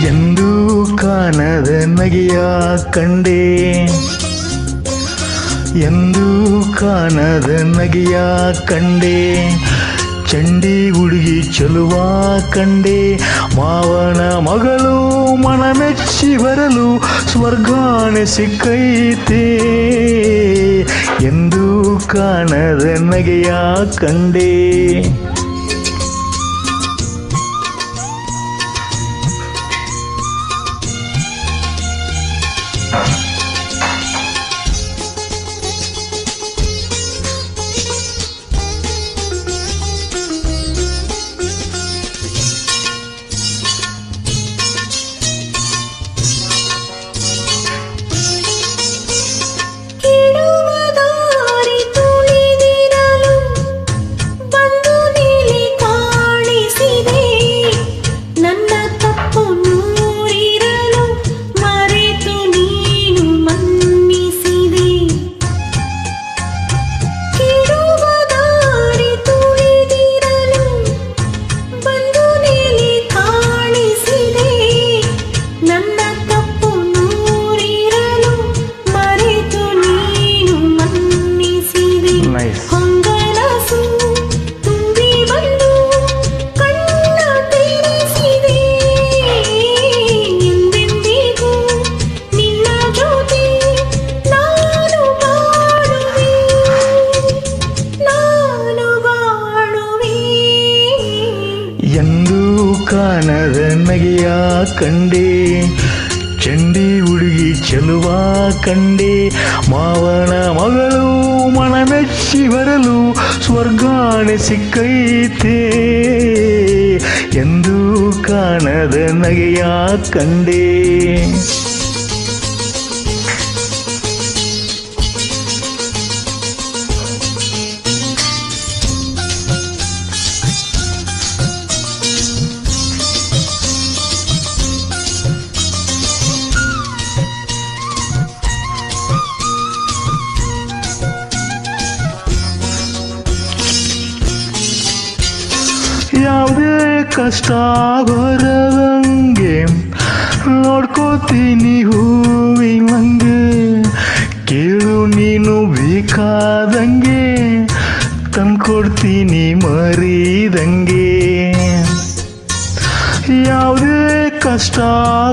ಎಂದೂ ಕಾಣದ ನಗೆಯ ಕಂಡೆ, ಎಂದೂ ಕಾಣದ ನಗೆಯ ಕಂಡೆ, ಚಂಡಿ ಹುಡುಗಿ ಚಲುವ ಕಂಡೆ, ಮಾವನ ಮಗಳು ಮನ ಮೆಚ್ಚಿ ಬರಲು ಸ್ವರ್ಗಾನೆ ಸಿಕ್ಕೈತೆ, ಎಂದೂ ಕಾಣದ ನಗೆಯ ಕಂಡೆ. ಎಂದೂ ಕಾಣದ ನಗೆಯ ಕಂಡೆ, ಚಂಡಿ ಹುಡುಗಿ ಚೆಲುವ ಕಂಡೆ, ಮಾವನ ಮಗಳು ಮನ ಮೆಚ್ಚಿ ಬರಲು ಸ್ವರ್ಗಾನೆ ಸಿಕ್ಕೈತೆ, ಎಂದೂ ಕಾಣದ ನಗೆಯ ಕಂಡೆ. ಯಾವುದೇ ಕಷ್ಟ ಬರದಂಗೆ ನೋಡ್ಕೋತೀನಿ ಹೂವಿನಂಗೆ, ಕೇಳು ನೀನು ಬೇಕಾದಂಗೆ ತಂದ್ಕೊಡ್ತೀನಿ ಮರಿದಂಗೆ. ಯಾವುದೇ ಕಷ್ಟ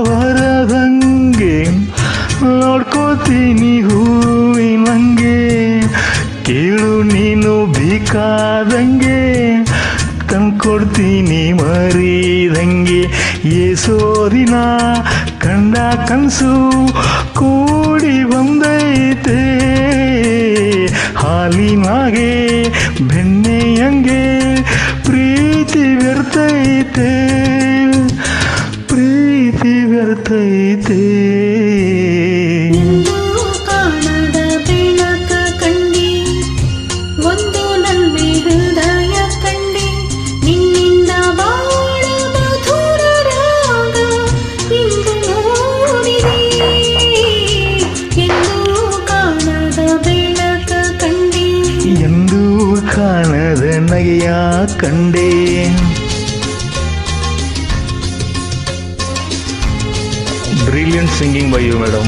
ಬರದಂಗೆ ನೋಡ್ಕೋತೀನಿ ಹೂವಿನಂಗೆ, ಕೇಳು ನೀನು ಬೇಕಾದಂಗೆ ತಂದ್ಕೊಡ್ತೀನಿ ಮರಿದಂಗೆ. ಏಸೋ ದಿನ ಕಂಡ ಕನಸು ಕೂಡಿ ಬಂದೈತೆ, ಹಾಲಿನಾಗೆ ಬೆಣ್ಣೆಯಂಗೆ ಪ್ರೀತಿ ಬೆರ್ತೈತೆ, ಪ್ರೀತಿ ಬೆರ್ತೈತೆ. ಎಂದೂ ಕಾಣದ ನಗೆಯ ಕಂಡೆ. Brilliant singing by you, madam.